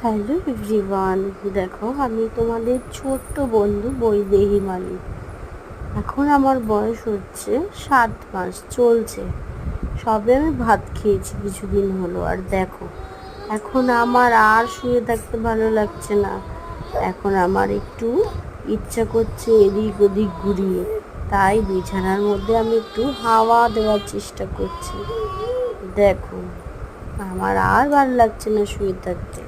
Hello everyone, দেখো আমি তোমাদের ছোট্ট বন্ধু বৈদেহী মালিক। এখন আমার বয়স হচ্ছে 7 মাস চলছে। সবে আমি ভাত খেয়েছি কিছুদিন হলো। আর দেখো, এখন আমার আর শুয়ে থাকতে ভালো লাগছে না। এখন আমার একটু ইচ্ছা করছে এদিক ওদিক ঘুরিয়ে। তাই বিছানার মধ্যে আমি একটু হাওয়া দেওয়ার চেষ্টা করছি। দেখো, আমার আর ভালো লাগছে না শুয়ে থাকতে।